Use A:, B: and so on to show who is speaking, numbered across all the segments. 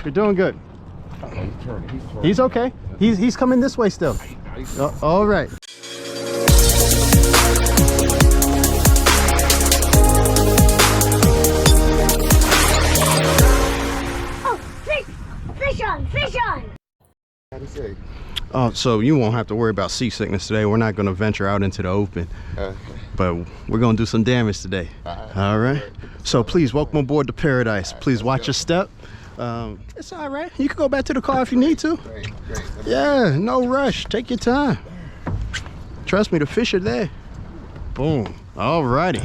A: You're doing good.
B: He's turning.
A: He's okay. He's coming this way still. All right.
C: Oh, fish on.
B: How to say?
A: Oh, so you won't have to worry about seasickness today. We're not going to venture out into the open, but we're going to do some damage today. All right. So please welcome aboard the Paradise. Please watch your step. It's all right. You can go back to the car if you need to.
B: Great.
A: Yeah, no rush. Take your time. Trust me, the fish are there. Boom. All righty.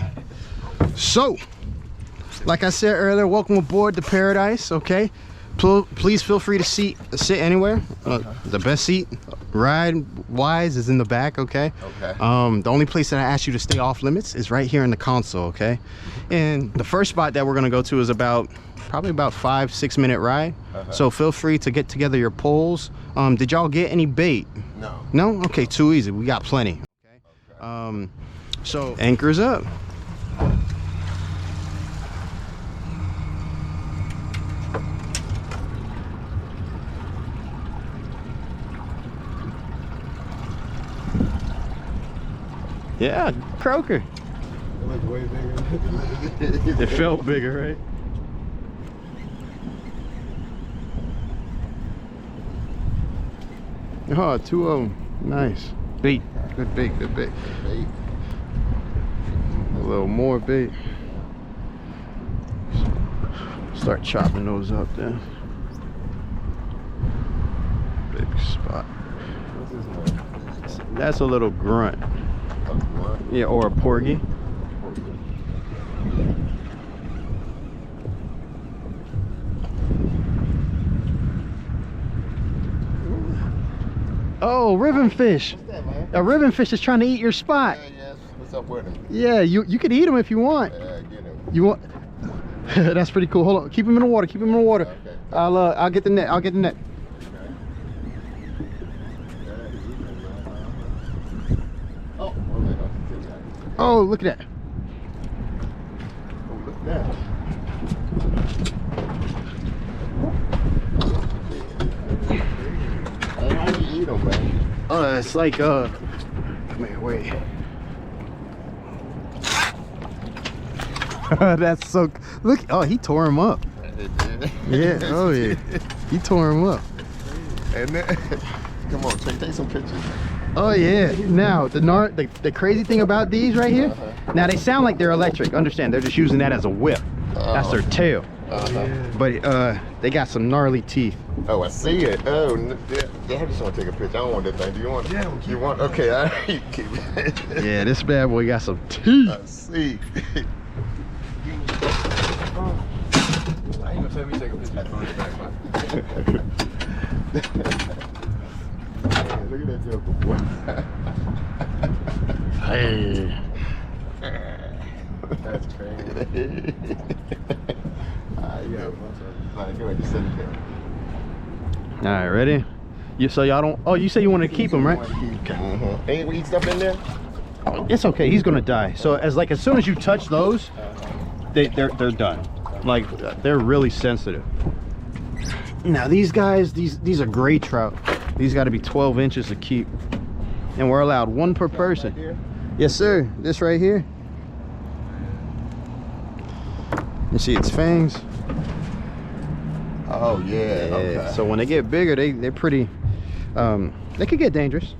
A: So, like I said earlier, welcome aboard the Paradise. Okay. Please feel free to sit anywhere. The best seat, ride-wise, is in the back. Okay. The only place that I ask you to stay off limits is right here in the console. Okay. And the first spot that we're gonna go to is probably about 5-6 minute ride. So feel free to get together your poles. Did y'all get any bait? No. Okay, too easy. We got plenty. Okay. So anchors up. Yeah, croaker.
B: It looked way bigger.
A: It felt bigger, right? Oh, 2 of them. Nice. Bait. Good bait. A little more bait. Start chopping those up then. Big spot.
B: What's his name?
A: That's a little grunt. Yeah, or a porgy. Oh, ribbon fish.
B: What's that, man?
A: A ribbon fish is trying to eat your spot.
B: Yes. What's up with him?
A: Yeah, you could eat him if you want.
B: Yeah, get him.
A: You want? That's pretty cool. Hold on, keep him in the water.
B: Okay.
A: I'll get the net. Oh, look at that.
B: Oh, look at that. Hey, how you eat them, man?
A: It's like come here, wait. That's so. Look. Oh, he tore him up. Yeah. Oh yeah. He tore him up.
B: And then, come on, take some pictures.
A: Oh yeah. Now the crazy thing about these right here. Now they sound like they're electric. Understand? They're just using that as a whip. That's their tail. But they got some gnarly teeth.
B: Oh, I see it. Oh, I just want to take a picture. I don't want that thing. Do you want it? Yeah, you want? Okay, all right. Keep it.
A: Yeah, this bad boy got some teeth.
B: I see. I ain't gonna tell me to take a picture. Look at that joker, boy.
A: Hey.
B: That's crazy. Yeah. All right, go ahead. Just send it there.
A: All right, ready? So y'all don't. Oh, you say you want to keep them, right?
B: Okay. Ain't we eat stuff in there?
A: Oh, it's okay. He's gonna die. So as soon as you touch those, they're done. Like they're really sensitive. Now these guys, these are gray trout. These got to be 12 inches to keep, and we're allowed 1 per person.
B: Right.
A: Yes, sir. This right here. You see its fangs.
B: Oh yeah. Okay.
A: So when they get bigger, they're pretty. They could get dangerous.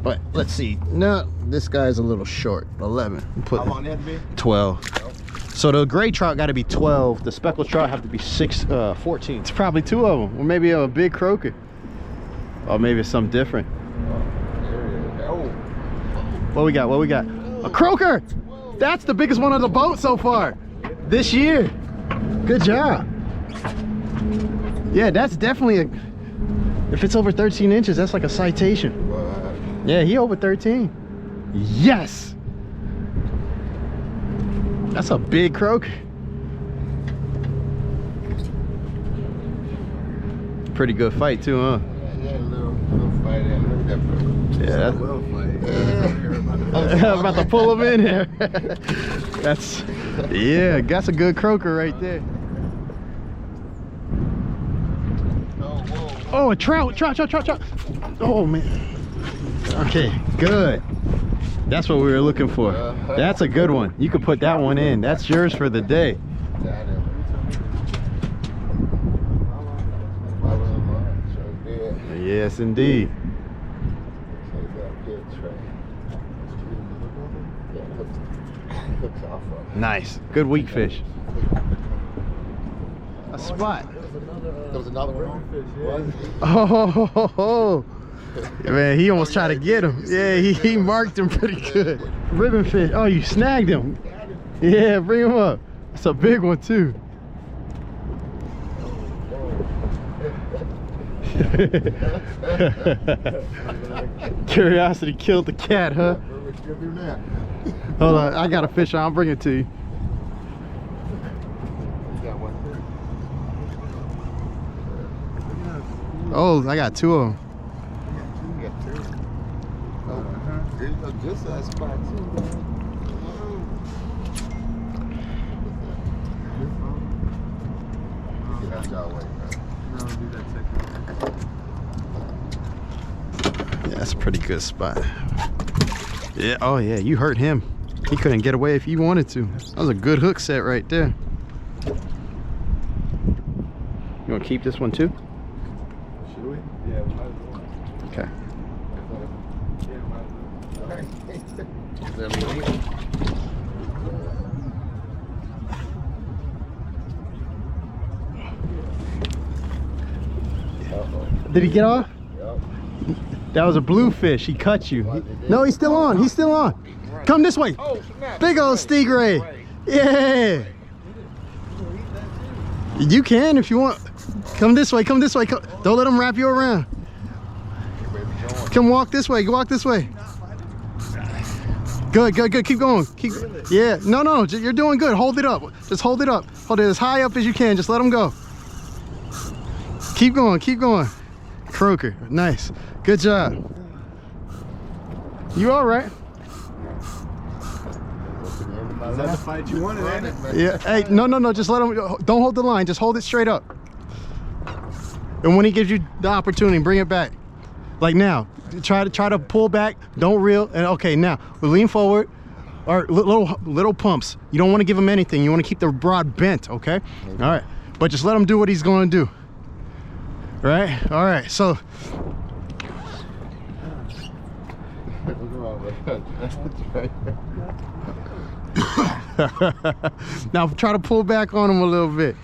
A: But let's see. No, this guy's a little short. 11.
B: How long that be?
A: 12. So the gray trout got to be 12. The speckled trout have to be 14. It's probably 2 of them, or maybe a big croaker, or maybe it's something different.
B: Oh.
A: What we got? A croaker. That's the biggest one on the boat so far this year. Good job. Yeah, that's definitely if it's over 13 inches, that's like a citation. Yeah, he over 13. Yes. That's a big croaker. Pretty good fight too, huh?
B: Yeah, little fight.
A: Yeah, that's a little fight. I'm about to pull him in here. That's a good croaker right there. Oh, a trout. Oh, man. Okay, good. That's what we were looking for. That's a good one. You could put that one in. That's yours for the day. Yes, indeed. Nice. Good weak fish. A spot.
B: There was another one.
A: Oh, man, he almost tried to get him. Yeah, he marked him pretty good. Ribbon fish. Oh, you snagged him. Yeah, bring him up. It's a big one too. Curiosity killed the cat, huh? Hold on, I got a fish on. I'll bring it to you. Oh, I got two of them.
B: Just that spot too. Yeah, that's a pretty good spot. Yeah, oh yeah, you hurt him. He couldn't get away if he wanted to. That was a good hook set right there. You want to keep this one too?
D: Should we? Yeah, we might as well.
A: Okay. Did he get off?
B: Yep.
A: That was a bluefish. He cut you. No, he's still on. He's still on. Come this way. Big old stingray. Yeah. You can if you want. Come this way. Come this way. Come. Don't let him wrap you around. Come walk this way. Walk this way. Good, good, good. Keep going. Keep. Yeah. No, no. You're doing good. Hold it up. Just hold it up. Hold it as high up as you can. Just let him go. Keep going. Keep going. Croaker. Nice. Good job. You all right?
D: Is that the fight you wanted, ain't it?
A: Yeah. Hey, no, no, no. Just let him. Don't hold the line. Just hold it straight up. And when he gives you the opportunity, bring it back. Like now. Try to pull back. Don't reel. And okay, now we lean forward. Or little pumps. You don't want to give him anything. You want to keep the rod bent. Okay. All right. But just let him do what he's going to do. Right. All right. So. Now try to pull back on him a little bit.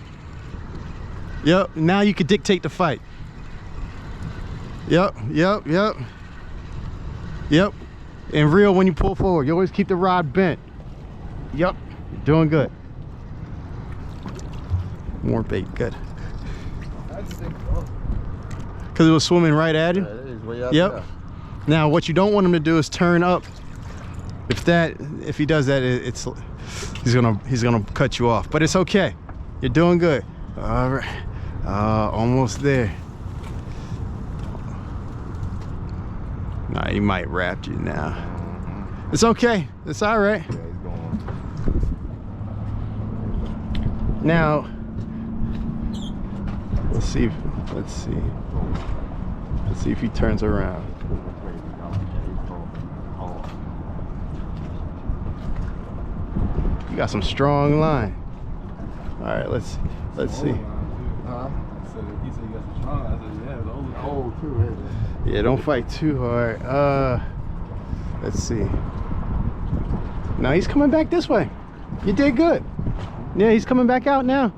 A: Yep. Now you can dictate the fight. Yep. Yep. Yep. Yep. And reel when you pull forward. You always keep the rod bent. Yep. You're doing good. More bait. Good. Because it was swimming right at him. Yep. Now what you don't want him to do is turn up. If he does that, he's gonna cut you off. But it's okay. You're doing good. All right. Almost there. Nah, he might wrap you now. It's okay. It's all right. Now, let's see if he turns around. You got some strong line. All right, let's see.
D: He said you got some strong. I said, yeah, the old too.
A: Yeah, don't fight too hard. Let's see. Now he's coming back this way. You did good. Yeah, he's coming back out now.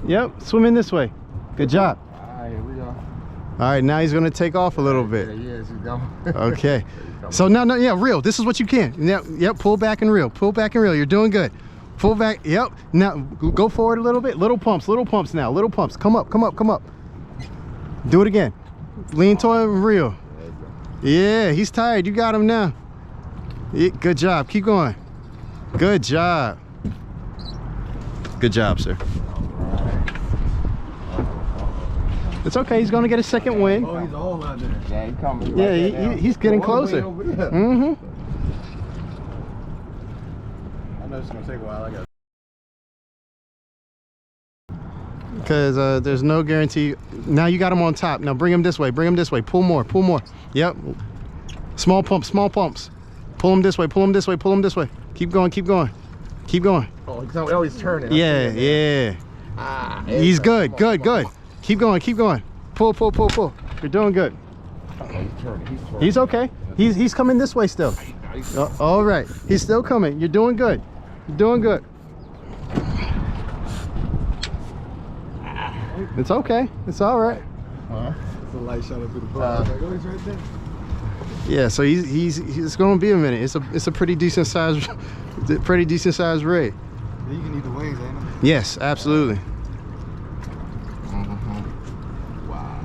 A: Yep, swimming this way. Good job.
B: All right, here we go.
A: All right, now he's gonna take off a little bit.
B: Yeah, she's going.
A: Okay. So now, yeah, reel. This is what you can. Yep, pull back and reel. Pull back and reel. You're doing good. Pull back. Yep. Now go forward a little bit. Little pumps now. Little pumps. Come up, come up, come up. Do it again. Lean toward and reel. Yeah, he's tired. You got him now. Yeah, good job. Keep going. Good job. Good job, sir. It's okay. He's gonna get a second win.
D: Oh, he's all out there.
B: Yeah, he's coming.
A: Yeah, he's getting closer. Mm-hmm.
D: I know it's gonna take a while. I got.
A: because there's no guarantee. Now you got him on top. Now bring him this way. Bring him this way. Pull more. Pull more. Yep. Small pumps. Small pumps. Pull him this way. Pull him this way. Pull him this way. Keep going. Keep going. Keep going.
D: Oh, he's always turning.
A: Yeah. Yeah.
D: Ah,
A: He's good. Good. Good. Keep going. Keep going. Pull. Pull. Pull. Pull. You're doing good.
D: Oh, he's turning. He's turning.
A: He's okay. He's coming this way still. All right. He's still coming. You're doing good. You're doing good. It's okay. It's all right.
D: It's a light shot up through the bar. Like, oh, he's right there.
A: Yeah. So it's going to be a minute. It's a pretty decent size ray.
D: Yeah, you can eat the wings, ain't it?
A: Yes, absolutely.
D: Wow.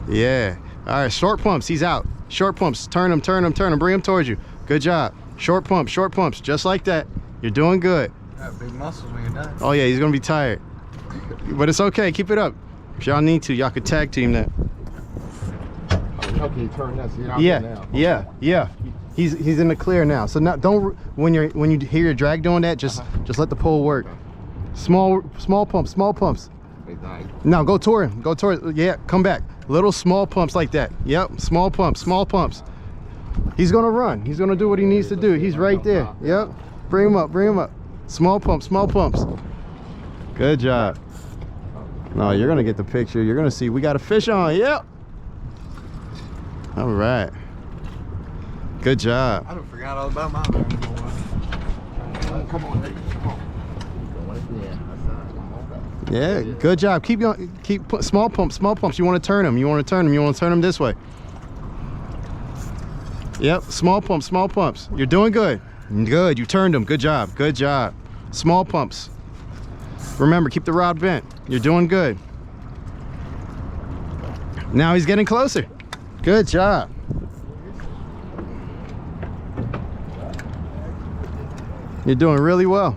A: Yeah. All right. Short pumps. He's out. Short pumps. Turn him. Turn him. Turn him. Bring him towards you. Good job. Short pumps. Short pumps. Just like that. You're doing good.
D: Got big muscles when you're done.
A: Oh yeah. He's going to be tired. But it's okay. Keep it up. If y'all need to, y'all could tag team that.
D: Oh, okay, turn that. See,
A: Yeah,
D: now.
A: yeah, yeah. He's in the clear now. So now don't when you hear your drag doing that, just let the pole work. Small pumps, small pumps. Now go toward him. Go toward. Yeah, come back. Little small pumps like that. Yep, small pumps, small pumps. He's gonna run. He's gonna do what he needs to do. He's right there. Yep. Bring him up. Bring him up. Small pumps, small pumps. Good job. No, you're gonna get the picture. You're gonna see we got a fish on. Yep. All right. Good job.
D: I done forgot all about my man. Come on, Nate. Come on.
A: Yeah, good job. Keep going. Small pumps, small pumps. You want to turn them. You want to turn them. You want to turn them this way. Yep, small pumps, small pumps. You're doing good. Good. You turned them. Good job. Good job. Small pumps. Remember, keep the rod bent. You're doing good. Now he's getting closer. Good job. You're doing really well.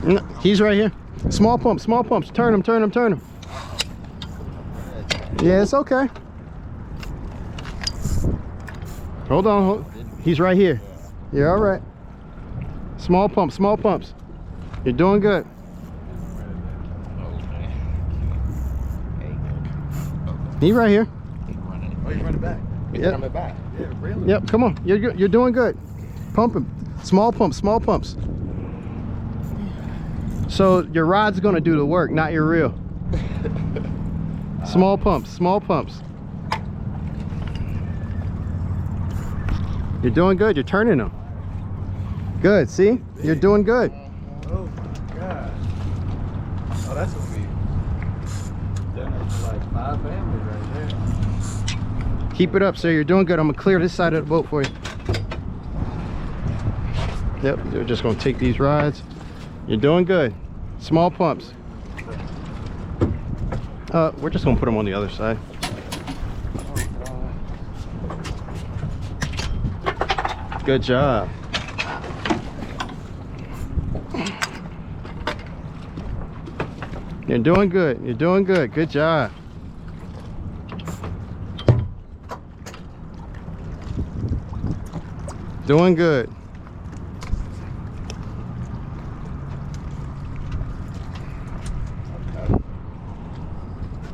A: No, he's right here. Small pumps, small pumps. Turn him, turn him, turn him. Yeah, it's okay. Hold on. He's right here. You're all right. Small pumps, small pumps. You're doing good. He's right here.
D: Oh, he's running back. He's coming back. Yeah, really?
A: Yep, come on. You're doing good. Pump him. Small pumps, small pumps. So your rod's gonna do the work, not your reel. Small pumps, small pumps. You're doing good. You're turning them. Good. See? You're doing good.
D: Oh my God. Oh, that's gonna be. That's like 5 families right there.
A: Keep it up, sir. You're doing good. I'm gonna clear this side of the boat for you. Yep. You're just gonna take these rods. You're doing good. Small pumps. We're just gonna put them on the other side. Good job. You're doing good. You're doing good. Good job. Doing good.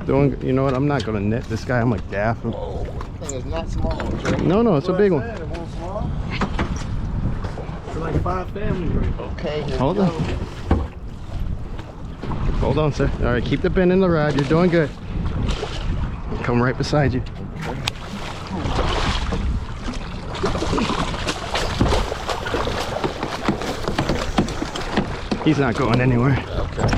A: Doing. You know what? I'm not gonna net this guy. I'm gonna gaff him.
D: Oh, this thing is not small, Trey.
A: No, it's a big one.
D: It won't small. It's like 5 families right there. Okay.
A: Hold on. Hold on, sir. All right, keep the bend in the rod. You're doing good. Come right beside you. He's not going anywhere.
D: Okay.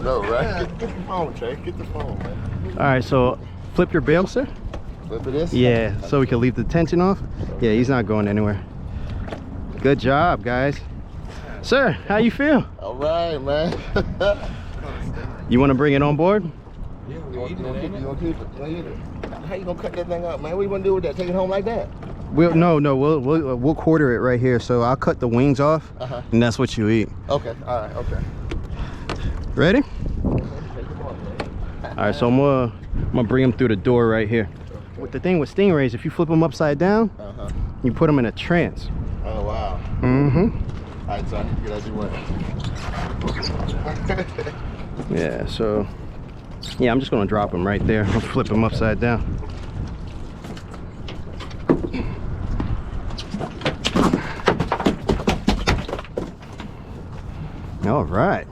D: No, right? Get the phone, Trey. Get the phone, man.
A: All right, so flip your bail, sir.
D: Flip it this?
A: Yeah, so we can leave the tension off. Yeah, he's not going anywhere. Good job, guys. Sir, how you feel?
D: All right, man.
A: You want to bring it on board?
D: Yeah, you want to keep it? How you gonna cut that thing up, man? What you gonna do with that? Take it home like that?
A: We'll quarter it right here. So I'll cut the wings off, and that's what you eat.
D: Okay, all right, okay.
A: Ready? All right, so I'm gonna bring them through the door right here. With the thing with stingrays, if you flip them upside down, you put them in a trance. Mm-hmm.
B: Alright, son, you gotta do what?
A: Yeah, so yeah, I'm just gonna drop him right there. I'll flip him upside down. All right.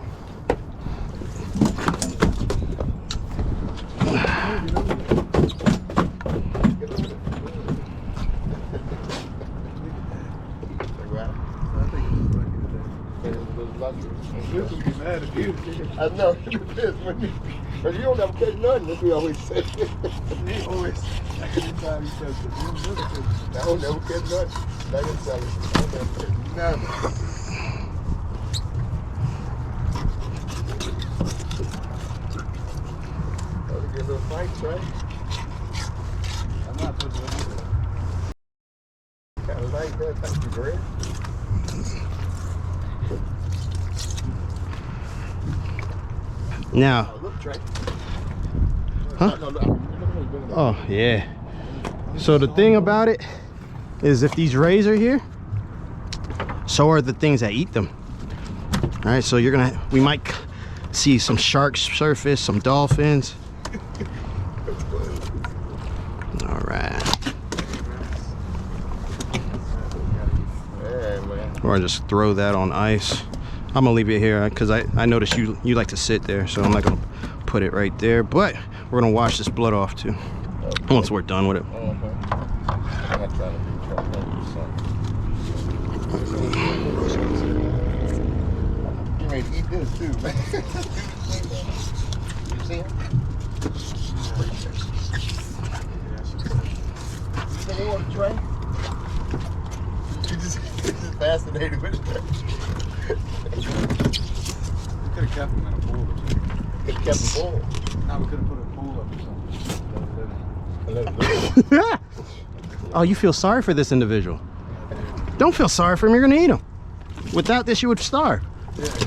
D: This would be mad at you.
B: I know, this when you don't ever catch nothing, that's what we always say.
D: He always, anytime he says it, he'll never catch it.
B: I don't never catch nothing. Like I tell you, I don't never catch nothing. That was a good little fight, right?
D: I'm not putting it in there.
B: Kind of like that, thank you, Greg.
A: Now,
B: Oh, look, Trey.
A: huh? Oh yeah. So the thing about it is, if these rays are here, so are the things that eat them. All right, so we might see some sharks surface, some dolphins. All right.
B: Yeah, man.
A: Or just throw that on ice. I'm gonna leave it here because I noticed you like to sit there, so I'm not gonna put it right there. But we're gonna wash this blood off too once we're done with it.
B: I'm not trying to be trouble or something. You may eat this too, man. You see him? You see him on the tray? You just fascinated with it.
D: We could have kept him in a pool or something.
B: Could have kept him full.
D: No, we could have put a pool up or something.
A: Oh, you feel sorry for this individual? Don't feel sorry for him. You're gonna eat him. Without this, you would starve.
D: Yeah. Nature,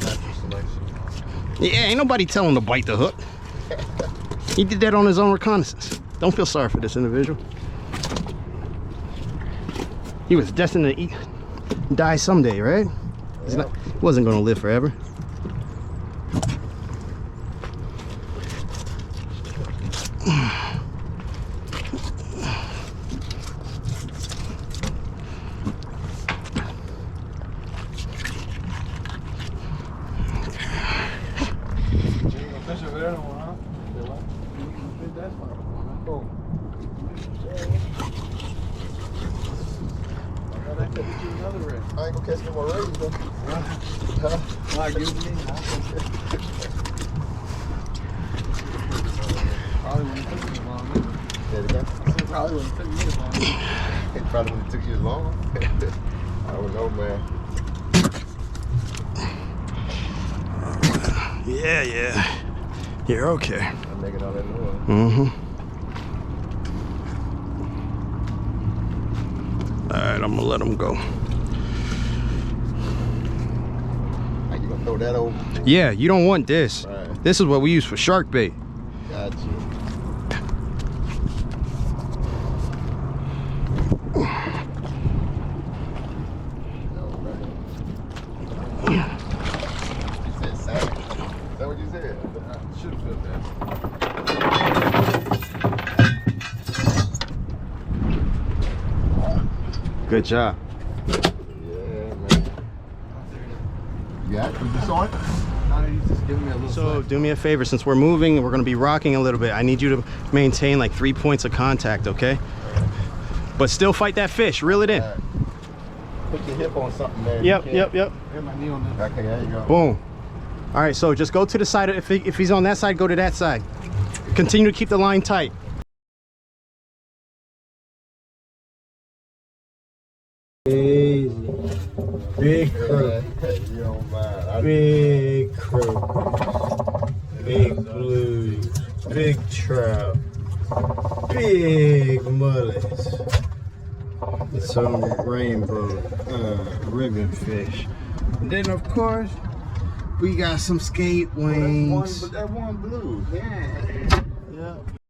D: natural selection.
A: Yeah, ain't nobody telling him to bite the hook. He did that on his own reconnaissance. Don't feel sorry for this individual. He was destined to die someday, right? He wasn't gonna live forever.
D: Fish over there no more, huh? That's fine. Cool. I could get you another red.
B: I ain't gonna catch no more rays, though. Huh?
D: Why, give me? Probably wouldn't take me as long either.
B: There we go.
D: I said probably wouldn't take me as long either.
B: It probably wouldn't took you as long. I don't know, man.
A: Yeah. You're okay.
B: I'm making all that noise.
A: Mm-hmm. All right, I'm gonna let him go.
B: Like, you gonna throw that over?
A: Yeah, you don't want this.
B: Right.
A: This is what we use for shark bait.
B: Got you. You said salmon? Is that what you said?
D: I should have felt that.
A: Good job.
B: Yeah, man. Yeah, you just on it?
D: Now you just giving me a little
A: So
D: slack.
A: do me a favor, since we're moving and we're gonna be rocking a little bit, I need you to maintain like 3 points of contact, okay? But still fight that fish, reel it in.
B: All right. Put your hip on something there.
A: Yep.
D: Hit my knee on this.
B: Okay, there you go.
A: Boom. All right, so just go to the side. If he's on that side, go to that side. Continue to keep the line tight. Big crook,
B: You don't mind.
A: big crook, big blue, big trout, big mullets, some rainbow ribbon fish. And then of course we got some skate wings.
B: But that one blue. Yeah.